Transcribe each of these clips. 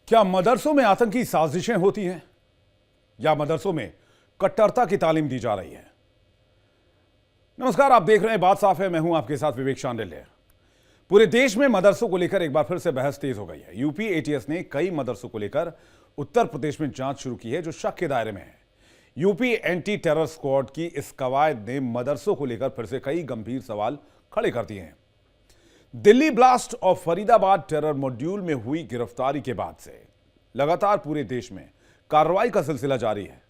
क्या मदरसों में आतंकी साजिशें होती हैं या मदरसों में कट्टरता की तालीम दी जा रही है? नमस्कार, आप देख रहे हैं बात साफ है। मैं हूं आपके साथ विवेक शांडिल्य। पूरे देश में मदरसों को लेकर एक बार फिर से बहस तेज हो गई है। यूपी एटीएस ने कई मदरसों को लेकर उत्तर प्रदेश में जांच शुरू की है जो शक के दायरे में है। यूपी एंटी टेरर स्क्वाड की इस कवायद ने मदरसों को लेकर फिर से कई गंभीर सवाल खड़े कर दिए हैं। दिल्ली ब्लास्ट और फरीदाबाद टेरर मॉड्यूल में हुई गिरफ्तारी के बाद से लगातार पूरे देश में कार्रवाई का सिलसिला जारी है।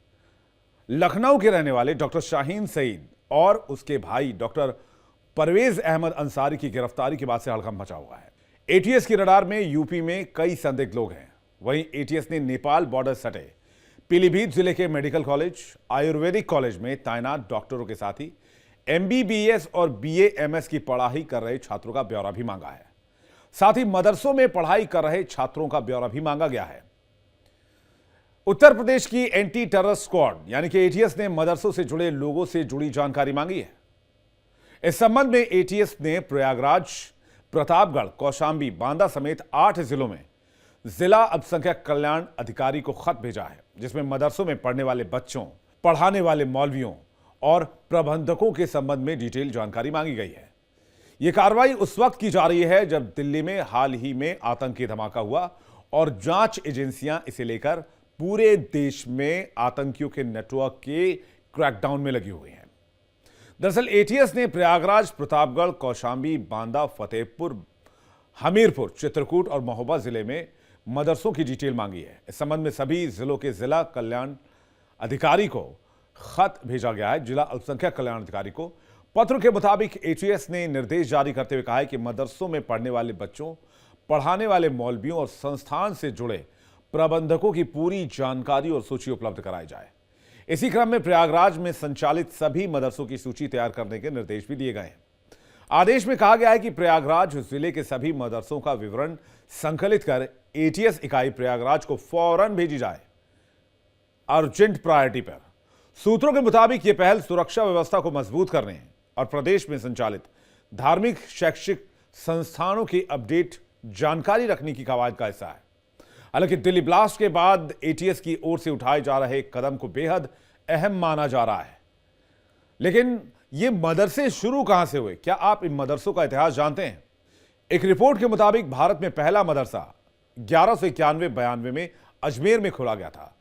लखनऊ के रहने वाले डॉक्टर शाहीन सईद और उसके भाई डॉक्टर परवेज अहमद अंसारी की गिरफ्तारी के बाद से हड़कंप मचा हुआ है। एटीएस की रडार में यूपी में कई संदिग्ध लोग हैं। वहीं एटीएस ने नेपाल बॉर्डर सटे पीलीभीत जिले के मेडिकल कॉलेज, आयुर्वेदिक कॉलेज में तैनात डॉक्टरों के साथ ही एमबीबीएस और बीएएमएस की पढ़ाई कर रहे छात्रों का ब्यौरा भी मांगा है। साथ ही मदरसों में पढ़ाई कर रहे छात्रों का ब्यौरा भी मांगा गया है। उत्तर प्रदेश की एंटी टेरर स्क्वाड यानी कि एटीएस ने मदरसों से जुड़े लोगों से जुड़ी जानकारी मांगी है। इस संबंध में एटीएस ने प्रयागराज, प्रतापगढ़, कौशांबी, बांदा समेत 8 जिलों में जिला अल्पसंख्यक कल्याण अधिकारी को खत भेजा है, जिसमें मदरसों में पढ़ने वाले बच्चों, पढ़ाने वाले मौलवियों और प्रबंधकों के संबंध में डिटेल जानकारी मांगी गई है। यह कार्रवाई उस वक्त की जा रही है जब दिल्ली में हाल ही में आतंकी धमाका हुआ और जांच एजेंसियां इसे लेकर पूरे देश में आतंकियों के नेटवर्क के क्रैकडाउन में लगी हुई हैं। दरअसल एटीएस ने प्रयागराज, प्रतापगढ़, कौशांबी, बांदा, फतेहपुर, हमीरपुर, चित्रकूट और महोबा जिले में मदरसों की डिटेल मांगी है। इस संबंध में सभी जिलों के जिला कल्याण अधिकारी को खत भेजा गया है। जिला अल्पसंख्यक कल्याण अधिकारी को पत्र के मुताबिक एटीएस ने निर्देश जारी करते हुए कहा है कि मदरसों में पढ़ने वाले बच्चों, पढ़ाने वाले मौलवियों और संस्थान से जुड़े प्रबंधकों की पूरी जानकारी और सूची उपलब्ध कराई जाए। इसी क्रम में प्रयागराज में संचालित सभी मदरसों की सूची तैयार करने के निर्देश भी दिए गए हैं। आदेश में कहा गया है कि प्रयागराज जिले के सभी मदरसों का विवरण संकलित कर एटीएस इकाई प्रयागराज को फौरन भेजी जाए, अर्जेंट प्रायोरिटी पर। सूत्रों के मुताबिक यह पहल सुरक्षा व्यवस्था को मजबूत करने और प्रदेश में संचालित धार्मिक शैक्षिक संस्थानों की अपडेट जानकारी रखने की कवायद का हिस्सा है। हालांकि दिल्ली ब्लास्ट के बाद एटीएस की ओर से उठाए जा रहे कदम को बेहद अहम माना जा रहा है। लेकिन ये मदरसे शुरू कहां से हुए? क्या आप इन मदरसों का इतिहास जानते हैं? एक रिपोर्ट के मुताबिक भारत में पहला मदरसा 1191-92 में अजमेर में खोला गया था।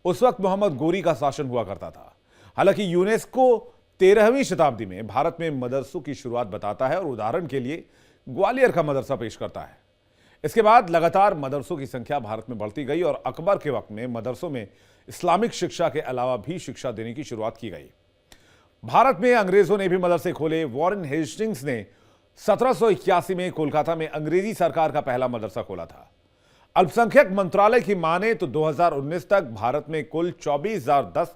उस वक्त मोहम्मद गोरी का शासन हुआ करता था। हालांकि यूनेस्को 13वीं शताब्दी में भारत में मदरसों की शुरुआत बताता है और उदाहरण के लिए ग्वालियर का मदरसा पेश करता है। इसके बाद लगातार मदरसों की संख्या भारत में बढ़ती गई और अकबर के वक्त में मदरसों में इस्लामिक शिक्षा के अलावा भी शिक्षा देने की शुरुआत की गई। भारत में अंग्रेजों ने भी मदरसे खोले। वॉरेन हेस्टिंग्स ने 1781 में कोलकाता में अंग्रेजी सरकार का पहला मदरसा खोला था। अल्पसंख्यक मंत्रालय की माने तो 2019 तक भारत में कुल 24,010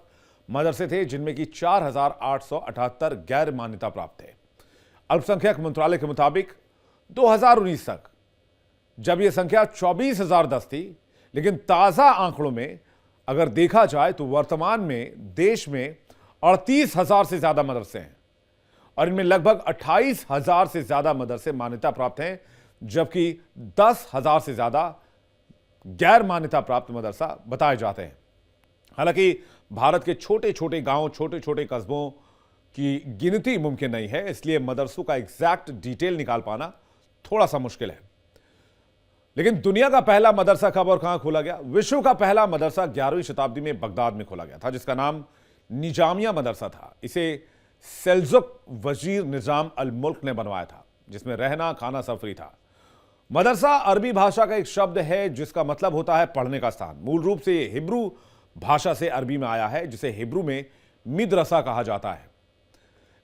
मदरसे थे, जिनमें की 4,878 गैर मान्यता प्राप्त थे। अल्पसंख्यक मंत्रालय के मुताबिक 2019 तक जब यह संख्या 24,010 थी, लेकिन ताजा आंकड़ों में अगर देखा जाए तो वर्तमान में देश में 38,000 से ज्यादा मदरसे हैं और इनमें लगभग 28,000 से ज्यादा मदरसे मान्यता प्राप्त हैं, जबकि 10,000 से ज्यादा गैर मान्यता प्राप्त मदरसा बताए जाते हैं। हालांकि भारत के छोटे छोटे गांव, छोटे छोटे कस्बों की गिनती मुमकिन नहीं है, इसलिए मदरसों का एग्जैक्ट डिटेल निकाल पाना थोड़ा सा मुश्किल है। लेकिन दुनिया का पहला मदरसा कब और कहां खोला गया? विश्व का पहला मदरसा 11वीं शताब्दी में बगदाद में खोला गया था, जिसका नाम निजामिया मदरसा था। इसे सेल्जुक वजीर निजाम अल मुल्क ने बनवाया था, जिसमें रहना खाना सब फ्री था। मदरसा अरबी भाषा का एक शब्द है जिसका मतलब होता है पढ़ने का स्थान। मूल रूप से यह हिब्रू भाषा से अरबी में आया है, जिसे हिब्रू में मिदरसा कहा जाता है।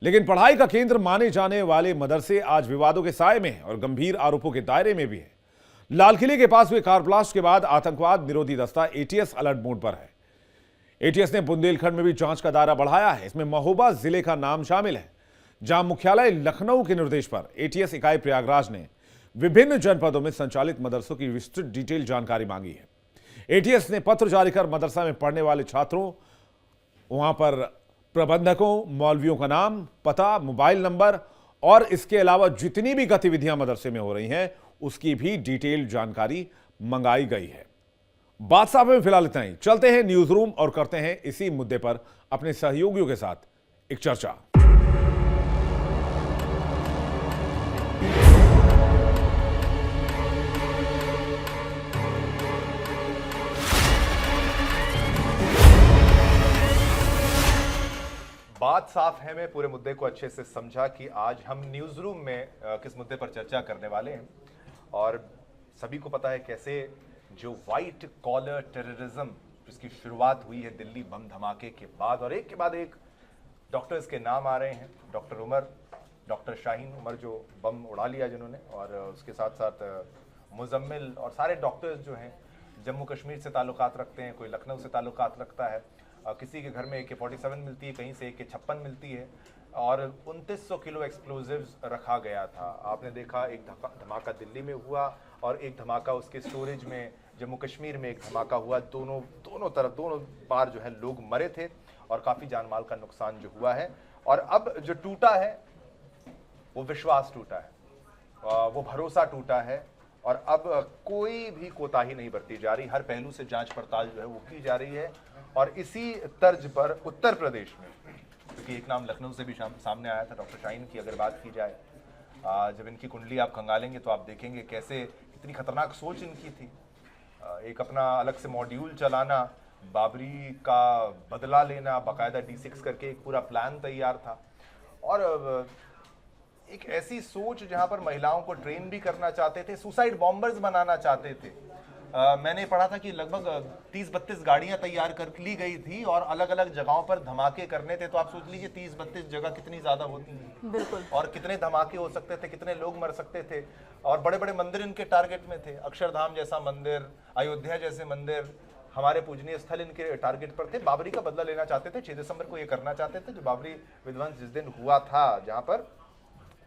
लेकिन पढ़ाई का केंद्र माने जाने वाले मदरसे आज विवादों के साए में हैं और गंभीर आरोपों के दायरे में भी है। लाल किले के पास हुए कार ब्लास्ट के बाद आतंकवाद निरोधी दस्ता एटीएस अलर्ट मोड पर है। एटीएस ने बुंदेलखंड में भी जांच का दायरा बढ़ाया है। इसमें महोबा जिले का नाम शामिल है, जहां मुख्यालय लखनऊ के निर्देश पर एटीएस इकाई प्रयागराज ने विभिन्न जनपदों में संचालित मदरसों की विस्तृत डिटेल जानकारी मांगी है। एटीएस ने पत्र जारी कर मदरसा में पढ़ने वाले छात्रों, वहां पर प्रबंधकों, मौलवियों का नाम, पता, मोबाइल नंबर और इसके अलावा जितनी भी गतिविधियां मदरसे में हो रही हैं उसकी भी डिटेल जानकारी मंगाई गई है। बात साहब में फिलहाल इतना ही। चलते हैं न्यूज रूम और करते हैं इसी मुद्दे पर अपने सहयोगियों के साथ एक चर्चा। बात साफ है, मैं पूरे मुद्दे को अच्छे से समझा कि आज हम न्यूज़ रूम में किस मुद्दे पर चर्चा करने वाले हैं। और सभी को पता है कैसे जो वाइट कॉलर टेररिज्म जिसकी शुरुआत हुई है दिल्ली बम धमाके के बाद, और एक के बाद एक डॉक्टर्स के नाम आ रहे हैं। डॉक्टर उमर, डॉक्टर शाहीन उमर जो बम उड़ा लिया जिन्होंने, और उसके साथ साथ मुजम्मिल और सारे डॉक्टर्स जो हैं जम्मू कश्मीर से ताल्लुकात रखते हैं, कोई लखनऊ से ताल्लुकात रखता है, किसी के घर में AK-47 मिलती है, कहीं से AK-56 मिलती है, और 2900 किलो एक्सप्लोजिव्स रखा गया था। आपने देखा एक धमाका दिल्ली में हुआ और एक धमाका उसके स्टोरेज में जम्मू कश्मीर में एक धमाका हुआ। दोनों तरफ दोनों बार जो है लोग मरे थे और काफ़ी जान माल का नुकसान जो हुआ है। और अब जो टूटा है वो विश्वास टूटा है, वो भरोसा टूटा है, और अब कोई भी कोताही नहीं बरती जा रही। हर पहलू से जांच पड़ताल जो है वो की जा रही है। और इसी तर्ज पर उत्तर प्रदेश में, क्योंकि एक नाम लखनऊ से भी सामने आया था, डॉक्टर शाहीन की अगर बात की जाए, जब इनकी कुंडली आप खंगालेंगे तो आप देखेंगे कैसे कितनी खतरनाक सोच इनकी थी। एक अपना अलग से मॉड्यूल चलाना, बाबरी का बदला लेना, बाकायदा D6 करके एक पूरा प्लान तैयार था, और एक ऐसी सोच जहां पर महिलाओं को ट्रेन भी करना चाहते थे, सुसाइड बॉम्बर्स बनाना चाहते थे। मैंने पढ़ा था कि लगभग 30-32 गाड़ियां तैयार कर ली गई थी और अलग अलग जगहों पर धमाके करने थे। तो आप सोच लीजिए 30-32 जगह कितनी ज्यादा होती हैं, बिल्कुल, और कितने धमाके हो सकते थे, कितने लोग मर सकते थे। और बड़े बड़े मंदिर इनके टारगेट में थे, अक्षरधाम जैसा मंदिर, अयोध्या जैसे मंदिर, हमारे पूजनीय स्थल इनके टारगेट पर थे। बाबरी का बदला लेना चाहते थे, 6 दिसंबर को ये करना चाहते थे, जो बाबरी विध्वंस जिस दिन हुआ था जहां पर,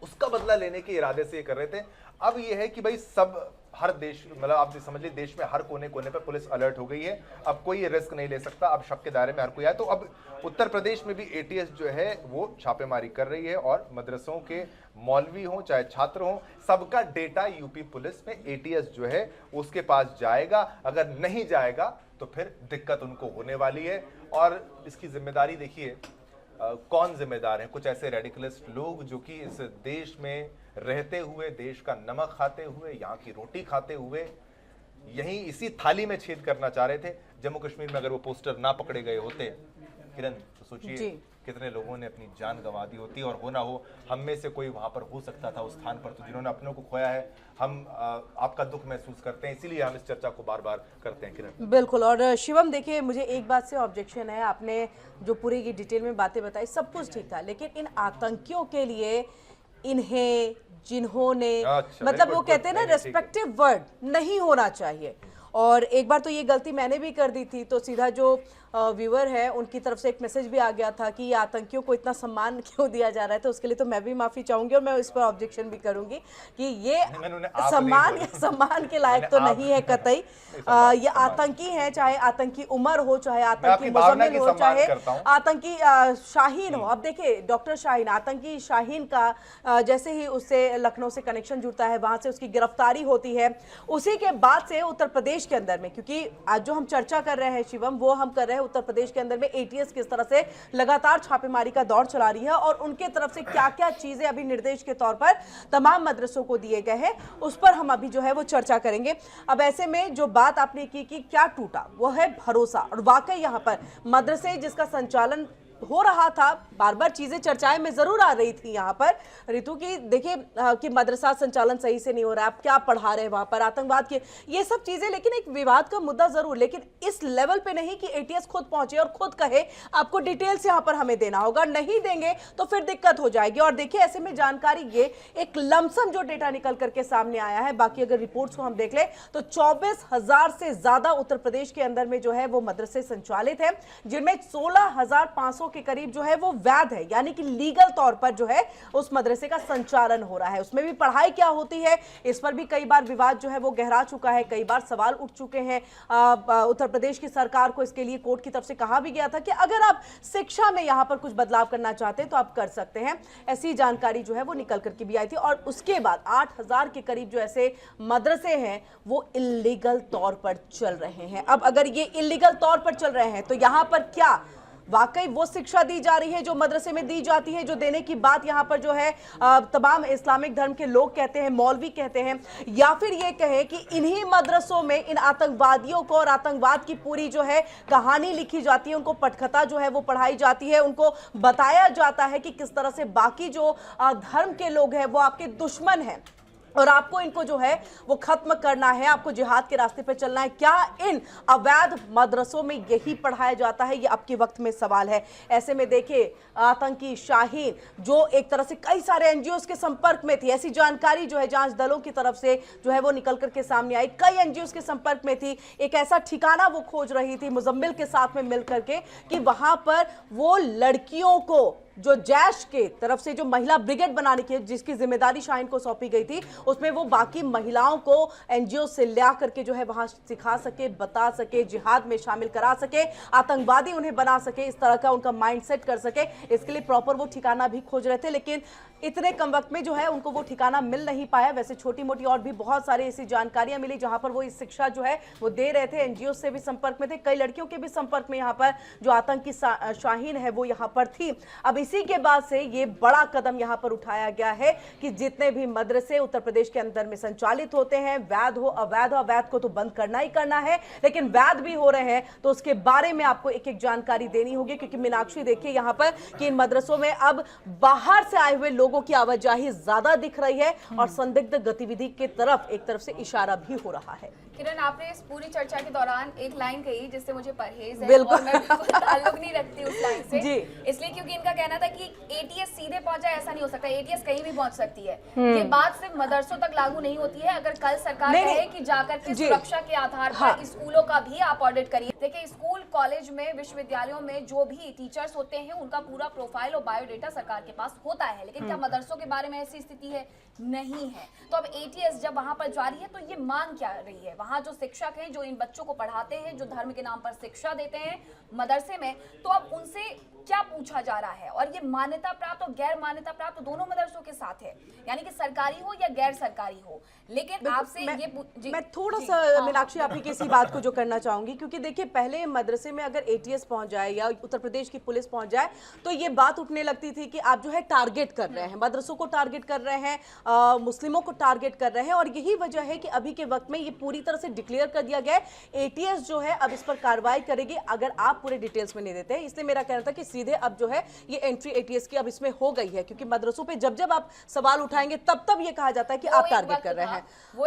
उसका बदला लेने के इरादे से ये कर रहे थे। अब ये है कि भाई सब हर देश, मतलब आप समझ लीजिए देश में हर कोने कोने पर पुलिस अलर्ट हो गई है। अब कोई रिस्क नहीं ले सकता, अब शक के दायरे में हर कोई आए। तो अब उत्तर प्रदेश में भी ATS जो है वो छापेमारी कर रही है, और मदरसों के मौलवी हों चाहे छात्र हों, सबका डेटा यूपी पुलिस में ATS जो है उसके पास जाएगा। अगर नहीं जाएगा तो फिर दिक्कत उनको होने वाली है। और इसकी जिम्मेदारी देखिए कौन जिम्मेदार है? कुछ ऐसे रेडिकलिस्ट लोग जो कि इस देश में रहते हुए, देश का नमक खाते हुए, यहाँ की रोटी खाते हुए, यहीं इसी थाली में छेद करना चाह रहे थे। जम्मू कश्मीर में अगर वो पोस्टर ना पकड़े गए होते किरण, तो सोचिए कितने लोगों ने अपनी जान गंवा दी होती। और हो ना हो हम में से कोई वहां पर हो सकता था उस स्थान पर। तो जिन्होंने अपनों को खोया है, हम आपका दुख महसूस करते हैं, इसीलिए हम इस चर्चा को बार बार करते हैं किरण। बिल्कुल। और शिवम देखिए, मुझे एक बात से ऑब्जेक्शन है, आपने जो पूरी की डिटेल में बातें बताई सब कुछ ठीक था, लेकिन इन आतंकियों के लिए इन्हें, जिन्होंने, मतलब वो कहते हैं ना रेस्पेक्टिव वर्ड नहीं होना चाहिए। और एक बार तो ये गलती मैंने भी कर दी थी, तो सीधा जो व्यूअर है उनकी तरफ से एक मैसेज भी आ गया था कि ये आतंकियों को इतना सम्मान क्यों दिया जा रहा है। तो उसके लिए तो मैं भी माफ़ी चाहूंगी और मैं इस पर ऑब्जेक्शन भी करूंगी कि ये सम्मान के लायक तो नहीं है कतई। ये आतंकी हैं, चाहे आतंकी उमर हो, चाहे आतंकी मुजम्मिल हो, चाहे आतंकी शाहीन हो। अब देखिए डॉक्टर शाहीन, आतंकी शाहीन का जैसे ही उससे लखनऊ से कनेक्शन जुड़ता है, वहां से उसकी गिरफ्तारी होती है, उसी के बाद से उत्तर प्रदेश के अंदर में, क्योंकि आज जो हम चर्चा कर रहे हैं शिवम, वो हम कर रहे हैं उत्तर प्रदेश के अंदर में ATS किस तरह से लगातार छापेमारी का दौर चला रही है, और उनके तरफ से क्या क्या चीजें अभी निर्देश के तौर पर तमाम मदरसों को दिए गए हैं, उस पर हम अभी जो है वो चर्चा करेंगे। अब ऐसे में जो बात आपने की कि क्या टूटा, वो है भरोसा। और वाकई यहाँ पर मदरसे जिसका संचालन हो रहा था, बार बार चीजें चर्चाएं में जरूर आ रही थी यहाँ पर ऋतु की, देखिए कि मदरसा संचालन सही से नहीं हो रहा है, आप क्या पढ़ा रहे हैं वहां पर, आतंकवाद के ये सब चीजें, लेकिन एक विवाद का मुद्दा जरूर, लेकिन इस लेवल पे नहीं कि ATS खुद पहुंचे और खुद कहे आपको डिटेल्स यहाँ पर हमें देना होगा, नहीं देंगे तो फिर दिक्कत हो जाएगी। और देखिए ऐसे में जानकारी, ये एक लमसम जो डेटा निकल करके सामने आया है, बाकी अगर रिपोर्ट्स को हम देख ले तो 24,000 से ज्यादा उत्तर प्रदेश के अंदर में जो है वो मदरसे संचालित है, जिनमें 16,500 मदरसों के करीब जो है वो वैध है, यानी कि लीगल तौर पर जो है उस मदरसे का संचालन हो रहा है। उसमें भी पढ़ाई क्या होती है, इस पर भी कई बार विवाद जो है वो गहरा चुका है, कई बार सवाल उठ चुके हैं। उत्तर प्रदेश की सरकार को इसके लिए कोर्ट की तरफ से कहा भी गया था कि अगर आप शिक्षा में यहां पर कुछ बदलाव करना चाहते हैं तो आप कर सकते हैं। ऐसी जानकारी जो है वो निकल करके भी आई थी। और उसके बाद 8,000 के करीब जो ऐसे मदरसे हैं वो इल्लीगल तौर पर चल रहे हैं। अब अगर ये इल्लीगल तौर पर चल रहे हैं तो यहां पर क्या वाकई वो शिक्षा दी जा रही है जो मदरसे में दी जाती है, जो देने की बात यहां पर जो है तमाम इस्लामिक धर्म के लोग कहते हैं, मौलवी कहते हैं, या फिर ये कहें कि इन्हीं मदरसों में इन आतंकवादियों को और आतंकवाद की पूरी जो है कहानी लिखी जाती है, उनको पटकथा जो है वो पढ़ाई जाती है, उनको बताया जाता है कि किस तरह से बाकी जो धर्म के लोग हैं वो आपके दुश्मन हैं और आपको इनको जो है वो खत्म करना है, आपको जिहाद के रास्ते पर चलना है। क्या इन अवैध मदरसों में यही पढ़ाया जाता है? ये अब के वक्त में सवाल है। ऐसे में देखिए आतंकी शाहीन जो एक तरह से कई सारे एनजीओ के संपर्क में थी, ऐसी जानकारी जो है जांच दलों की तरफ से जो है वो निकल करके सामने आई, कई एनजीओ के संपर्क में थी, एक ऐसा ठिकाना वो खोज रही थी मुजम्मिल के साथ में मिल करके कि वहां पर वो लड़कियों को जो जैश के तरफ से जो महिला ब्रिगेड बनाने की जिसकी जिम्मेदारी शाहीन को सौंपी गई थी, उसमें वो बाकी महिलाओं को एनजीओ से ला करके जो है वहां सिखा सके, बता सके, जिहाद में शामिल करा सके, आतंकवादी उन्हें बना सके, इस तरह का उनका माइंडसेट कर सके। इसके लिए प्रॉपर वो ठिकाना भी खोज रहे थे, लेकिन इतने कम वक्त में जो है उनको वो ठिकाना मिल नहीं पाया। वैसे छोटी मोटी और भी बहुत सारी ऐसी जानकारियां मिली जहां पर वो इस शिक्षा जो है वो दे रहे थे। एनजीओ से भी संपर्क में थे, कई लड़कियों के भी संपर्क में यहाँ पर जो आतंकी शाहीन है वो यहाँ पर थी। अब इसी के बाद से ये बड़ा कदम यहाँ पर उठाया गया है कि जितने भी मदरसे उत्तर प्रदेश के अंदर में संचालित होते हैं, वैध हो अवैध हो, अवैध को तो बंद करना ही करना है, लेकिन वैध भी हो रहे हैं तो उसके बारे में आपको एक एक जानकारी देनी होगी। क्योंकि मीनाक्षी देखिए यहाँ पर कि इन मदरसों में अब बाहर से आए हुए लोगों की आवाजाही ज्यादा दिख रही है और संदिग्ध गतिविधि की तरफ एक तरफ से इशारा भी हो रहा है। किरण, आपने इस पूरी चर्चा के दौरान एक लाइन कही जिससे मुझे परहेज है और मैं बिल्कुल ताल्लुक नहीं रखती उस लाइन से, इसलिए क्योंकि इनका कहना था कि एटीएस सीधे पहुंचा, ऐसा नहीं हो सकता, एटीएस कहीं भी पहुंच सकती है। ये बात सिर्फ मदरसों तक लागू नहीं होती है। अगर कल सरकार कहे कि जाकर के सुरक्षा के आधार पर स्कूलों का भी आप ऑडिट करिए, देखिए स्कूल, कॉलेज में, विश्वविद्यालयों में जो भी टीचर्स होते हैं उनका पूरा प्रोफाइल और बायोडेटा सरकार के पास होता है, लेकिन क्या मदरसों के बारे में ऐसी स्थिति है? नहीं है। तो अब एटीएस जब वहां पर जारी है तो ये मांग क्या रही है? वहां जो शिक्षक हैं जो इन बच्चों को पढ़ाते हैं, जो धर्म के नाम पर शिक्षा देते हैं मदरसे में, तो अब उनसे क्या पूछा जा रहा है? और ये मान्यता प्राप्त और गैर मान्यता प्राप्त दोनों मदरसों के साथ है, यानी कि सरकारी हो या गैर सरकारी हो। लेकिन आपसे मैं थोड़ा सा मीनाक्षी आपकी किसी बात को जो करना चाहूंगी, क्योंकि देखिए पहले मदरसे में अगर एटीएस पहुंच जाए या उत्तर प्रदेश की पुलिस पहुंच जाए तो ये बात उठने लगती थी कि आप जो है टारगेट कर रहे हैं, मदरसों को टारगेट कर रहे हैं, मुस्लिमों को टारगेट कर रहे हैं। और यही वजह है कि अभी के वक्त में ये पूरी तरह से डिक्लेयर कर दिया गया है एटीएस जो है अब इस पर कार्रवाई करेगी अगर आप पूरे डिटेल्स में नहीं देते हैं। इसलिए मेरा कहना था कि सीधे अब जो है ये एंट्री एटीएस की अब इसमें हो गई है, क्योंकि मदरसों पे जब जब आप सवाल उठाएंगे तब ये कहा जाता है कि आप टारगेट कर रहे हैं।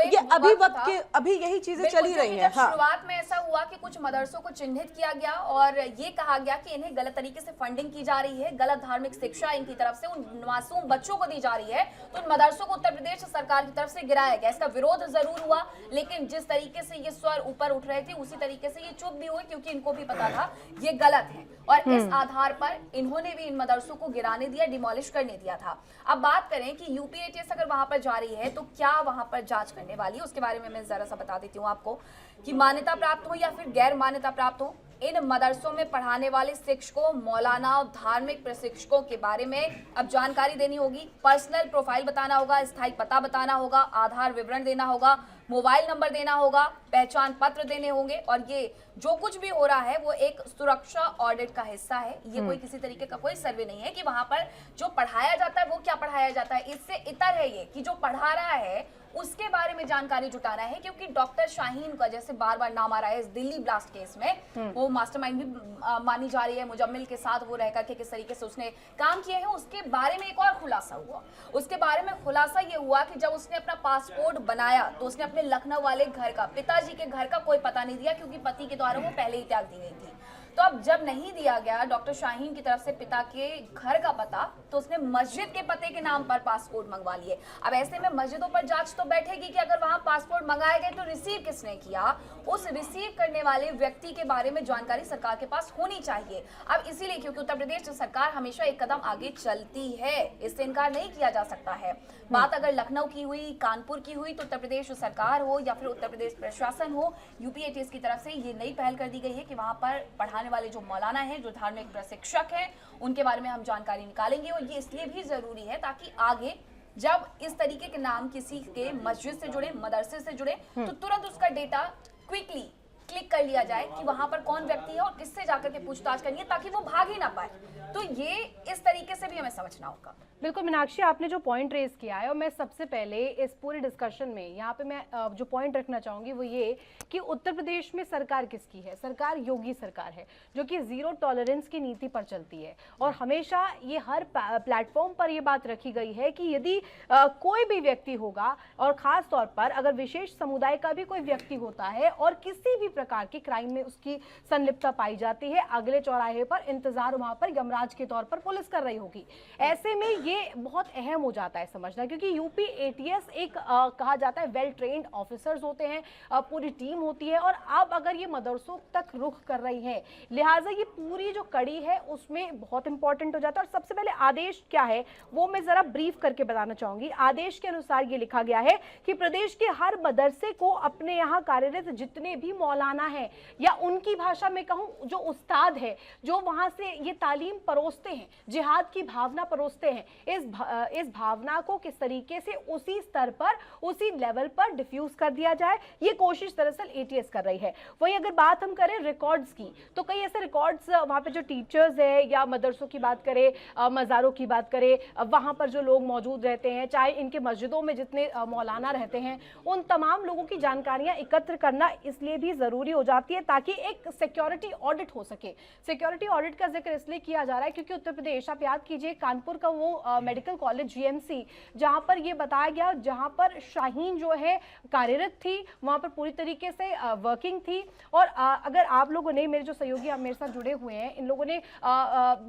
ये अभी वक्त के अभी यही चीजें चली रही हैं। शुरुआत में ऐसा हुआ कि कुछ मदरसों को चिन्हित किया गया और ये कहा गया कि इन्हें गलत तरीके से फंडिंग की जा रही है, गलत धार्मिक शिक्षा इनकी तरफ से उन मासूम बच्चों को दी जा रही है, तो उन मदरसों को उत्तर प्रदेश सरकार की तरफ से गिराया गया। इसका विरोध जरूर हुआ, लेकिन जिस तरीके से ये स्वर ऊपर उठ रहे थे उसी तरीके से ये चुप भी हुए, क्योंकि इनको भी पता था ये गलत है और इस आधार पर इन्होंने भी इन मदरसों को गिराने दिया, डिमोलिश करने दिया था। अब बात करें कि यूपी एटीएस अगर वहां पर जा रही है तो क्या वहां पर जांच करने वाली है, उसके बारे में मैं जरा सा बता देती हूँ आपको कि मान्यता प्राप्त हो या फिर गैर मान्यता प्राप्त हो, इन मदरसों में पढ़ाने वाले शिक्षकों, मौलाना और धार्मिक प्रशिक्षकों के बारे में अब जानकारी देनी होगी, पर्सनल प्रोफाइल बताना होगा, स्थायी पता बताना होगा, आधार विवरण देना होगा, मोबाइल नंबर देना होगा, पहचान पत्र देने होंगे। और ये जो कुछ भी हो रहा है वो एक सुरक्षा ऑडिट का हिस्सा है। ये कोई किसी तरीके का कोई सर्वे नहीं है कि वहां पर जो पढ़ाया जाता है वो क्या पढ़ाया जाता है। इससे इतर है ये कि जो पढ़ा रहा है उसके बारे में जानकारी जुटाना है, क्योंकि डॉक्टर शाहीन का जैसे बार बार नाम आ रहा है इस दिल्ली ब्लास्ट केस में, वो मास्टरमाइंड भी मानी जा रही है। मुजम्मिल के साथ वो रहकर के किस तरीके से उसने काम किए हैं उसके बारे में एक और खुलासा हुआ। उसके बारे में खुलासा ये हुआ कि जब उसने अपना पासपोर्ट बनाया तो उसने अपने लखनऊ वाले घर का, पिताजी के घर का कोई पता नहीं दिया, क्योंकि पति के द्वारा वो पहले ही त्याग दी गई थी। तो अब जब नहीं दिया गया डॉक्टर शाहीन की तरफ से पिता के घर का पता, तो उसने मस्जिद के पते के नाम पर पासपोर्ट मंगवा लिए। अब ऐसे में मस्जिदों पर जांच तो बैठेगी कि अगर वहां पासपोर्ट मंगाए गए तो रिसीव किसने किया, उस रिसीव करने वाले व्यक्ति के बारे में जानकारी सरकार के पास होनी चाहिए। अब इसीलिए क्योंकि उत्तर प्रदेश सरकार हमेशा एक कदम आगे चलती है, इससे इनकार नहीं किया जा सकता है। बात अगर लखनऊ की हुई, कानपुर की हुई, तो उत्तर प्रदेश सरकार हो या फिर उत्तर प्रदेश प्रशासन हो, यूपी एटीएस की तरफ से ये नई पहल कर दी गई है कि वहां पर पढ़ाने वाले जो मौलाना हैं, जो धार्मिक प्रशिक्षक हैं, उनके बारे में हम जानकारी निकालेंगे। और ये इसलिए भी जरूरी है ताकि आगे जब इस तरीके के नाम किसी के मस्जिद से जुड़े, मदरसे से जुड़े, तो तुरंत उसका डेटा क्विकली क्लिक कर लिया जाए कि वहां पर कौन व्यक्ति है और किससे जाकर के पूछताछ करनी है, ताकि वो भाग ही ना पाए। तो ये इस तरीके से भी हमें समझना होगा। बिल्कुल मीनाक्षी, आपने जो पॉइंट रेज किया है, और मैं सबसे पहले इस पूरे डिस्कशन में यहाँ पे मैं जो पॉइंट रखना चाहूंगी वो ये कि उत्तर प्रदेश में सरकार किसकी है? सरकार योगी सरकार है, जो कि जीरो टॉलरेंस की नीति पर चलती है। और हमेशा ये हर प्लेटफॉर्म पर ये बात रखी गई है कि यदि कोई भी व्यक्ति होगा, और खास तौर पर अगर विशेष समुदाय का भी कोई व्यक्ति होता है और किसी भी प्रकार की क्राइम में उसकी संलिप्तता पाई जाती है, अगले चौराहे पर इंतजार वहां पर यमराज के तौर पर पुलिस कर रही होगी। ऐसे में ये बहुत अहम हो जाता है समझना, क्योंकि यूपी एटीएस एक कहा जाता है वेल ट्रेन्ड ऑफिसर्स होते हैं, पूरी टीम होती है। और अब अगर ये मदरसों तक रुख कर रही है, लिहाजा ये पूरी जो कड़ी है उसमें बहुत इंपॉर्टेंट हो जाता है। और सबसे पहले आदेश क्या है वो मैं जरा ब्रीफ करके बताना चाहूंगी। आदेश के अनुसार ये लिखा गया है कि प्रदेश के हर मदरसे को अपने यहाँ कार्यरत जितने भी मौलाना है, या उनकी भाषा में कहूँ जो उस्ताद है, जो वहां से ये तालीम परोसते हैं, जिहाद की भावना परोसते हैं, इस भावना को किस तरीके से उसी स्तर पर, उसी लेवल पर डिफ्यूज कर दिया जाए, ये कोशिश दरअसल एटीएस कर रही है। वही अगर बात हम करें रिकॉर्ड्स की, तो कई ऐसे रिकॉर्ड्स वहां पे जो टीचर्स है, या मदरसों की बात करें, मज़ारों की बात करें, वहां पर जो लोग मौजूद रहते हैं, चाहे इनके मस्जिदों में जितने मौलाना रहते हैं, उन तमाम लोगों की जानकारियां एकत्र करना इसलिए भी जरूरी हो जाती है ताकि एक सिक्योरिटी ऑडिट हो सके। सिक्योरिटी ऑडिट का जिक्र इसलिए किया जा रहा है क्योंकि उत्तर प्रदेश, आप याद कीजिए, कानपुर का वो मेडिकल कॉलेज जीएमसी, जहां पर ये बताया गया, जहां पर शाहीन जो है कार्यरत थी, वहां पर पूरी तरीके से वर्किंग थी। और अगर आप लोगों ने, मेरे जो सहयोगी मेरे साथ जुड़े हुए हैं, इन लोगों ने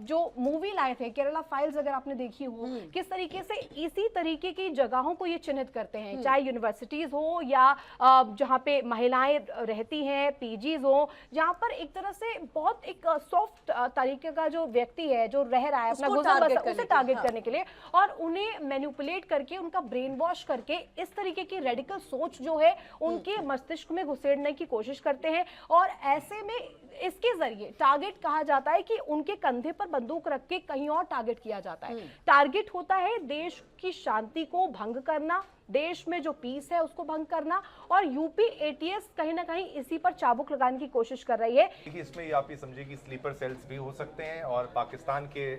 जो मूवी लाए थे केरला फाइल्स, अगर आपने देखी हो, किस तरीके से इसी तरीके की जगहों को ये चिन्हित करते हैं, चाहे यूनिवर्सिटीज हो या जहाँ पे महिलाएं रहती हैं, पीजीज हो, जहाँ पर एक तरह से बहुत एक सॉफ्ट तरीके का जो व्यक्ति है, जो रह रहा है अपना गुजर बसर, उसे टारगेट करने के लिए, और उन्हें मैनिपुलेट करके, उनका ब्रेन वॉश करके इस तरीके की रेडिकल सोच जो है उनके मस्तिष्क में घुसेड़ने की कोशिश करते हैं। और ऐसे में इसके जरिए टारगेट कहा जाता है कि उनके कंधे पर बंदूक रख के कहीं और टारगेट किया जाता है। टारगेट होता है देश की शांति को भंग करना, देश में जो पीस है उसको भंग करना, और यूपी एटीएस कहीं ना कहीं इसी पर चाबुक लगाने की कोशिश कर रही है। इसमें आप ये समझिए कि स्लीपर सेल्स भी हो सकते हैं, और पाकिस्तान के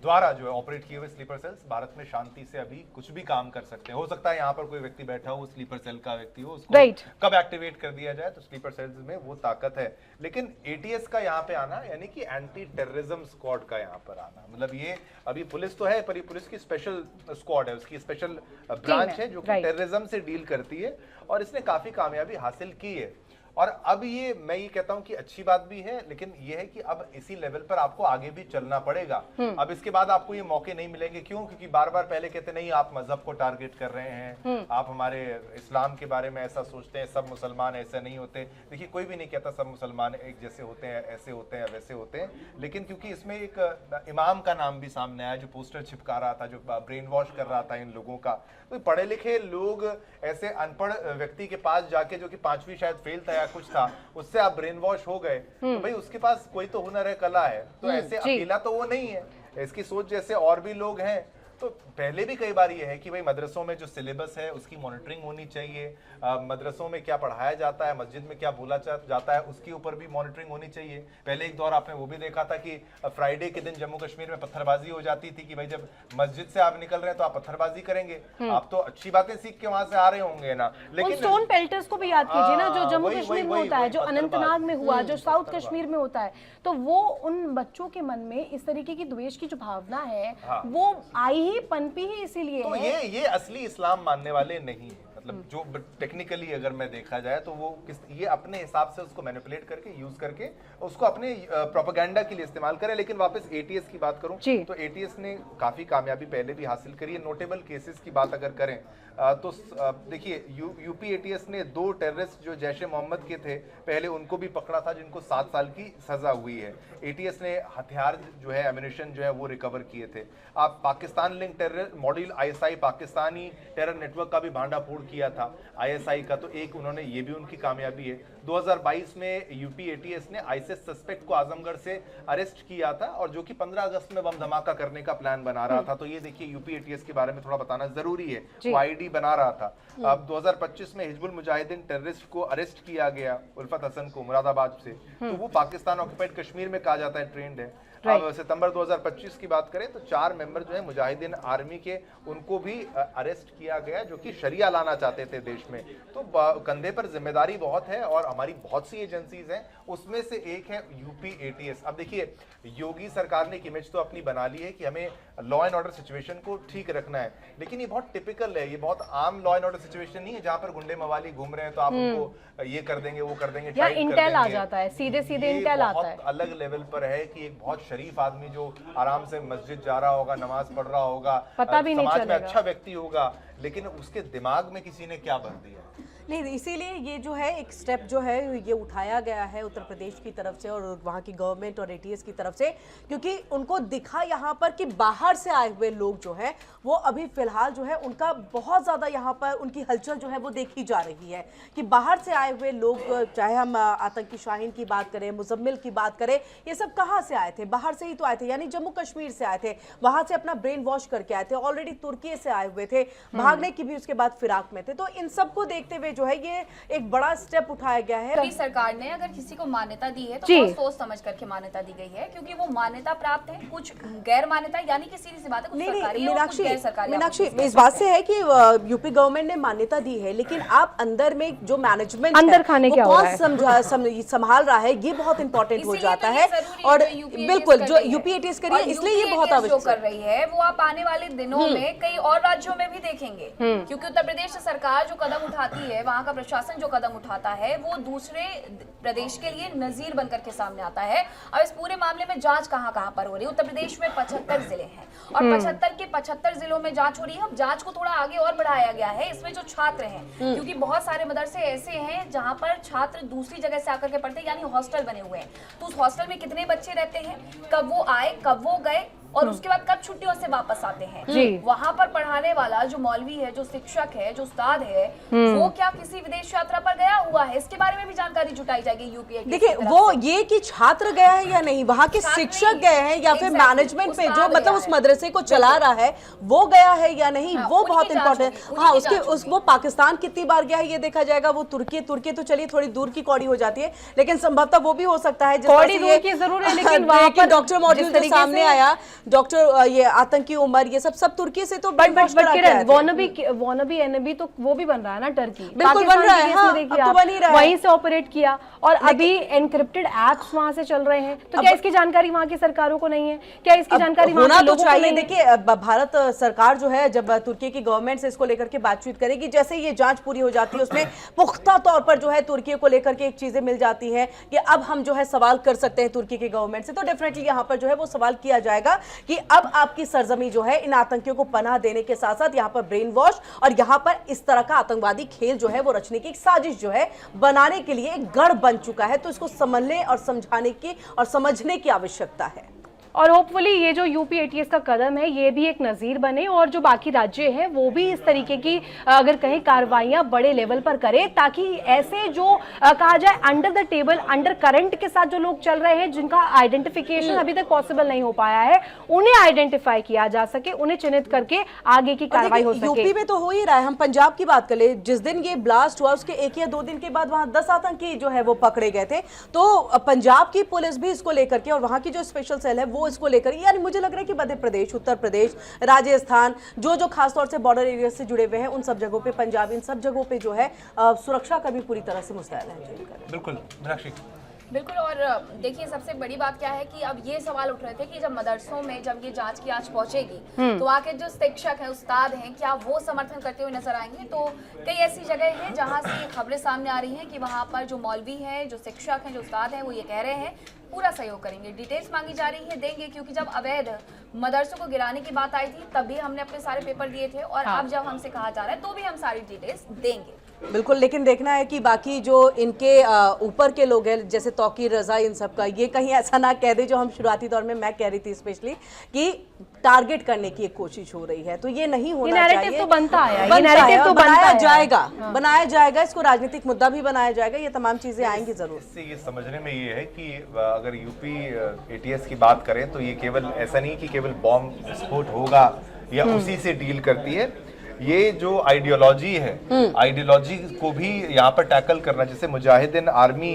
द्वारा जो है ऑपरेट किए हुए स्लीपर सेल्स भारत में शांति से अभी कुछ भी काम कर सकते हैं। हो सकता है यहाँ पर कोई व्यक्ति बैठा हो, स्लीपर सेल का व्यक्ति हो, उसको कब एक्टिवेट कर दिया जाए, तो स्लीपर सेल्स में वो ताकत है। लेकिन एटीएस का यहाँ पे आना, यानी कि एंटी टेररिज्म स्क्वाड का यहाँ पर आना, मतलब ये अभी पुलिस तो है पर ये पुलिस की स्पेशल स्क्वाड है, उसकी स्पेशल ब्रांच है जो कि टेररिज्म से डील करती है, और इसने काफी कामयाबी हासिल की है। और अब ये मैं ये कहता हूं कि अच्छी बात भी है, लेकिन ये है कि अब इसी लेवल पर आपको आगे भी चलना पड़ेगा। अब इसके बाद आपको ये मौके नहीं मिलेंगे। क्यों? क्योंकि बार बार पहले कहते नहीं आप मजहब को टारगेट कर रहे हैं, आप हमारे इस्लाम के बारे में ऐसा सोचते हैं, सब मुसलमान ऐसे नहीं होते। देखिए, कोई भी नहीं कहता सब मुसलमान एक जैसे होते हैं, ऐसे होते हैं, वैसे होते हैं, लेकिन क्योंकि इसमें एक इमाम का नाम भी सामने आया जो पोस्टर चिपका रहा था, जो ब्रेन वॉश कर रहा था इन लोगों का। तो पढ़े लिखे लोग ऐसे अनपढ़ व्यक्ति के पास जाके, जो कि 5वीं शायद फेल था या कुछ था, उससे आप ब्रेन वॉश हो गए, तो भाई उसके पास कोई तो हुनर है, कला है, तो ऐसे अकेला तो वो नहीं है, इसकी सोच जैसे और भी लोग हैं। तो पहले भी कई बार ये है कि भाई मदरसों में जो सिलेबस है उसकी मॉनिटरिंग होनी चाहिए, मदरसों में क्या पढ़ाया जाता है, मस्जिद में क्या बोला जाता है, उसके ऊपर भी मॉनिटरिंग होनी चाहिए। पहले एक दौर आपने वो भी देखा था कि फ्राइडे के दिन जम्मू कश्मीर में पत्थरबाजी हो जाती थी कि भाई जब मस्जिद से आप निकल रहे हैं तो आप पत्थरबाजी करेंगे। आप तो अच्छी बातें सीख के वहां से आ रहे होंगे ना, लेकिन स्टोन पेल्टर्स को भी याद कीजिए ना, जो जम्मू कश्मीर में होता है, जो अनंतनाग में हुआ, जो साउथ कश्मीर में होता है, तो वो उन बच्चों के मन में इस तरीके की द्वेष की जो भावना है वो आई ही, पनपी ही इसीलिए तो ये असली इस्लाम मानने वाले नहीं है। मतलब जो टेक्निकली अगर मैं देखा जाए तो वो ये अपने हिसाब से उसको मैनिपुलेट करके यूज करके उसको अपने प्रोपेगेंडा के लिए इस्तेमाल करे। लेकिन वापस एटीएस की बात करूं तो एटीएस ने काफी कामयाबी पहले भी हासिल करी है। नोटेबल केसेस की बात अगर करें तो देखिए यूपी एटीएस ने 2 टेररिस्ट जो जैश ए मोहम्मद के थे पहले उनको भी पकड़ा था, जिनको 7 साल की सजा हुई है। एटीएस ने हथियार जो है एम्युनिशन जो है वो रिकवर किए थे। आप Pakistan link terror module ISI Pakistani terror network का भी भांडाफोड़ किया था आईएसआई का, तो एक उन्होंने ये भी उनकी कामयाबी है। 2022 में यूपी एटीएस ने आईएसआई सस्पेक्ट को आजमगढ़ से अरेस्ट किया था और जो कि 15 अगस्त में बम धमाका करने का प्लान बना रहा था। तो ये देखिए यूपी एटीएस के बारे में थोड़ा बताना जरूरी है। वो आईडी बना रहा था। अब 2025 में हिजबुल मुजाहिदीन टेररिस्ट को अरेस्ट किया गया, उल्फत हसन को मुरादाबाद से, तो वो पाकिस्तान ऑक्युपाइड कश्मीर में कहा जाता है ट्रेंड है। अब सितंबर 2025 की बात करें तो 4 मेंबर जो है मुजाहिदीन आर्मी के उनको भी अरेस्ट किया गया जो कि शरिया लाना चाहते थे देश में। तो कंधे पर जिम्मेदारी बहुत है और हमारी बहुत सी एजेंसीज हैं, उसमें से एक है यूपी एटीएस। अब देखिए योगी सरकार ने एक इमेज तो अपनी बना ली है कि हमें लॉ एंड ऑर्डर सिचुएशन को ठीक रखना है, लेकिन ये बहुत टिपिकल है, ये बहुत आम लॉ एंड ऑर्डर सिचुएशन नहीं है जहां पर गुंडे मवाली घूम रहे हैं तो आप उनको ये कर देंगे वो कर देंगे, या इंटेल आ जाता है, सीधे सीधे इंटेल आता है। अलग लेवल पर है कि एक बहुत शरीफ आदमी जो आराम से मस्जिद जा रहा होगा, नमाज पढ़ रहा होगा, पता भी नहीं समाज में चलेगा। अच्छा व्यक्ति होगा, लेकिन उसके दिमाग में किसी ने क्या भर दिया। नहीं, इसीलिए ये जो है एक स्टेप जो है ये उठाया गया है उत्तर प्रदेश की तरफ से और वहाँ की गवर्नमेंट और एटीएस की तरफ से, क्योंकि उनको दिखा यहाँ पर कि बाहर से आए हुए लोग जो है वो अभी फिलहाल जो है उनका बहुत ज़्यादा यहाँ पर उनकी हलचल जो है वो देखी जा रही है कि बाहर से आए हुए लोग, चाहे हम आतंकी शाहीन की बात करें, मुजम्मिल की बात करें, ये सब कहाँ से आए थे? बाहर से ही तो आए थे, यानी जम्मू कश्मीर से आए थे, वहाँ से अपना ब्रेन वॉश करके आए थे, ऑलरेडी तुर्की से आए हुए थे, भागने की भी उसके बाद फिराक में थे। तो इन सबको देखते हुए जो है ये एक बड़ा स्टेप उठाया गया है। अभी सरकार ने अगर किसी को मान्यता दी है तो बहुत सोच समझ करके मान्यता दी गई है, क्योंकि वो मान्यता प्राप्त है, कुछ गैर मान्यता, यानी कि सीधी सी बात है, कुछ सरकारी है और कुछ गैर सरकारी। मीनाक्षी, इस बात से है कि यूपी गवर्नमेंट ने मान्यता दी है, लेकिन आप अंदर में जो मैनेजमेंट अंदर खाने क्या हो रहा है, संभाल रहा है, ये बहुत इंपॉर्टेंट हो जाता है। और बिल्कुल जो यूपी एटीएस करिए, इसलिए ये बहुत आवश्यक कर रही है, वो आप आने वाले दिनों में कई और राज्यों में भी देखेंगे, क्योंकि उत्तर प्रदेश सरकार जो कदम उठाती है, वहाँ का प्रशासन जो कदम उठाता है, वो दूसरे प्रदेश के लिए नजीर बनकर के सामने आता है। अब इस पूरे मामले में जांच कहां पर हो रही है? उत्तर प्रदेश में 75 जिले हैं और 75 के 75 जिलों में जांच हो रही है। अब जांच को थोड़ा आगे और बढ़ाया गया है, इसमें जो छात्र हैं, क्योंकि बहुत सारे मदरसे ऐसे हैं जहां पर छात्र दूसरी जगह से आकर के पढ़ते हैं, यानी हॉस्टल बने हुए हैं। तो उस हॉस्टल में कितने बच्चे रहते हैं, कब वो आए, कब वो गए और उसके बाद कब छुट्टियों से वापस आते हैं। वहां पर पढ़ाने वाला जो मौलवी है, जो शिक्षक है, जो उस्ताद है, वो क्या किसी विदेश यात्रा पर गया हुआ है? इसके बारे में भी जानकारी जुटाई जाएगी यूपीए। देखिए वो ये कि छात्र गया है या नहीं, वहाँ के शिक्षक गए हैं या फिर मैनेजमेंट पे जो मतलब उस मदरसे को चला रहा है वो गया है या नहीं, वो बहुत इंपॉर्टेंट है। हाँ, वो पाकिस्तान कितनी बार गया है ये देखा जाएगा। वो तुर्की तो चलिए थोड़ी दूर की कौड़ी हो जाती है, लेकिन संभवतः वो भी हो सकता है लेकिन डॉक्टर मॉड्यूल जो सामने आया, डॉक्टर ये आतंकी उमर, ये सब तुर्की से तो वॉनबी एनबी तो वो भी बन रहा है ना, टर्की बिल्कुल बन रहा है। हाँ, तो बन ही रहा है, वहीं से ऑपरेट किया और अभी एनक्रिप्टेड एप्स वहां से चल रहे हैं। तो क्या इसकी जानकारी वहां की सरकारों को नहीं है? क्या इसकी जानकारी वहां के लोगों को नहीं है? देखिए भारत सरकार जो है जब तुर्की की गवर्नमेंट से इसको लेकर के बातचीत करेगी, जैसे ये जांच पूरी हो जाती है उसमें पुख्ता तौर पर जो है तुर्की को लेकर के एक चीजें मिल जाती हैं कि अब हम जो है सवाल कर सकते हैं तुर्की की गवर्नमेंट से, तो डेफिनेटली यहाँ पर जो है वो सवाल किया जाएगा कि अब आपकी सरजमी जो है इन आतंकियों को पनाह देने के साथ साथ यहाँ पर ब्रेन वॉश और यहाँ पर इस तरह का आतंकवादी खेल जो है वो रचने की एक साजिश जो है बनाने के लिए एक गढ़ बन चुका है। तो इसको समझने और समझाने की और समझने की आवश्यकता है। और होपफुली ये जो यूपी एटीएस का कदम है ये भी एक नज़ीर बने और जो बाकी राज्य हैं वो भी इस तरीके की अगर कहें कार्रवाइयां बड़े लेवल पर करें, ताकि ऐसे जो कहा जाए under the table, under current के साथ जो लोग चल रहे हैं, जिनका आइडेंटिफिकेशन अभी तक पॉसिबल नहीं हो पाया है, उन्हें आइडेंटिफाई किया जा सके, उन्हें चिन्हित करके आगे की कार्रवाई हो सके। यूपी में तो हो ही रहा है। हम पंजाब की बात करें, जिस दिन ये ब्लास्ट हुआ उसके 1 या 2 दिन के बाद वहां 10 आतंकी जो है वो पकड़े गए थे। तो पंजाब की पुलिस भी इसको लेकर के और वहां की जो स्पेशल सेल है वो इसको लेकर, यानी मुझे लग रहा है कि मध्य प्रदेश, उत्तर प्रदेश, राजस्थान, जो खासतौर से बॉर्डर एरिया से जुड़े हुए हैं, उन सब जगहों पे, पंजाब, इन सब जगहों पे जो है सुरक्षा का भी पूरी तरह से मुस्तैद है। बिल्कुल मीनाक्षी। बिल्कुल। और देखिए सबसे बड़ी बात क्या है कि अब ये सवाल उठ रहे थे कि जब मदरसों में जब ये जांच की आज पहुंचेगी तो वहाँ के जो शिक्षक हैं, उस्ताद हैं, क्या वो समर्थन करते हुए नजर आएंगे? तो कई ऐसी जगह हैं जहाँ से ये खबरें सामने आ रही हैं कि वहाँ पर जो मौलवी हैं, जो शिक्षक हैं, जो उस्ताद हैं, वो ये कह रहे हैं पूरा सहयोग करेंगे। डिटेल्स मांगी जा रही है, देंगे, क्योंकि जब अवैध मदरसों को गिराने की बात आई थी तब भी हमने अपने सारे पेपर दिए थे और अब जब हमसे कहा जा रहा है तो भी हम सारी डिटेल्स देंगे। बिल्कुल, लेकिन देखना है कि बाकी जो इनके ऊपर के लोग हैं जैसे तौकीर रजा, इन सब का ये कहीं ऐसा ना कह दे जो हम शुरुआती दौर में मैं कह रही थी स्पेशली कि टारगेट करने की एक कोशिश हो रही है, तो ये नहीं होना चाहिए। तो बनता आया, ये नैरेटिव तो बनाया जाएगा, हाँ। बनाया जाएगा, इसको राजनीतिक मुद्दा भी बनाया जाएगा, ये तमाम चीजें आएंगी जरूर। इससे ये समझने में ये है कि अगर यूपी एटीएस की बात करें तो ये केवल ऐसा नहीं कि केवल बॉम्ब विस्फोट होगा या उसी से डील करती है। ये जो आइडियोलॉजी है, आइडियोलॉजी को भी यहाँ पर टैकल करना, जैसे मुजाहिदीन आर्मी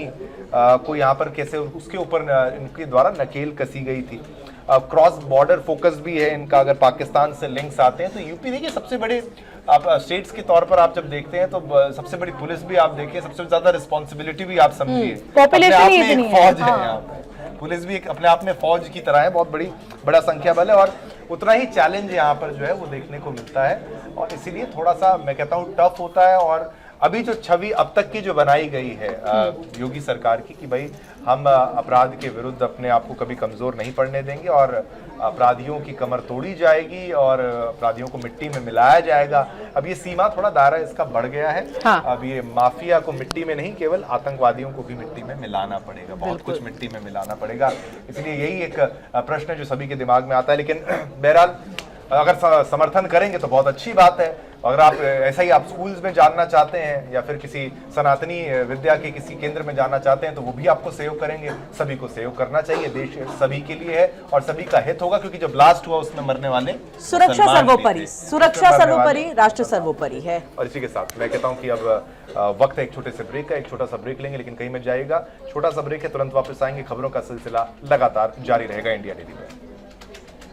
को यहाँ पर कैसे उसके ऊपर इनके द्वारा नकेल कसी गई थी। क्रॉस बॉर्डर फोकस भी है इनका, अगर पाकिस्तान से लिंक्स आते हैं तो यूपी देखिए सबसे बड़े आप स्टेट्स के तौर पर आप जब देखते हैं तो सबसे बड़ी पुलिस भी आप देखिए, सबसे ज्यादा रिस्पॉन्सिबिलिटी भी आप समझिए, पॉपुलेशन ही इतनी है, फौज है यहाँ पे, पुलिस भी एक अपने आप में फौज की तरह है, बहुत बड़ा संख्या बल है और उतना ही चैलेंज यहाँ पर जो है वो देखने को मिलता है और इसीलिए थोड़ा सा मैं कहता हूँ टफ होता है। और अभी जो छवि अब तक की जो बनाई गई है योगी सरकार की कि भाई हम अपराध के विरुद्ध अपने आप को कभी कमजोर नहीं पड़ने देंगे और अपराधियों की कमर तोड़ी जाएगी और अपराधियों को मिट्टी में मिलाया जाएगा। अब ये सीमा थोड़ा दायरा इसका बढ़ गया है। हाँ। अब ये माफिया को मिट्टी में नहीं, केवल आतंकवादियों को भी मिट्टी में मिलाना पड़ेगा, बहुत कुछ मिट्टी में मिलाना पड़ेगा। इसलिए यही एक प्रश्न है जो सभी के दिमाग में आता है। लेकिन बहरहाल अगर समर्थन करेंगे तो बहुत अच्छी बात है। अगर आप ऐसा ही आप स्कूल्स में जानना चाहते हैं या फिर किसी सनातनी विद्या के किसी केंद्र में जाना चाहते हैं तो वो भी आपको सहयोग करेंगे। सभी को सहयोग करना चाहिए, देश सभी के लिए है और सभी का हित होगा, क्योंकि जो ब्लास्ट हुआ उसमें मरने वाले सुरक्षा सर्वोपरि, सुरक्षा सर्वोपरि, राष्ट्र सर्वोपरि है। और इसी के साथ मैं कहता हूं कि अब वक्त है एक छोटे से ब्रेक का। एक छोटा सा ब्रेक लेंगे, लेकिन कहीं मत जाइएगा, छोटा सा ब्रेक है, तुरंत वापस आएंगे। खबरों का सिलसिला लगातार जारी रहेगा इंडिया डेली में।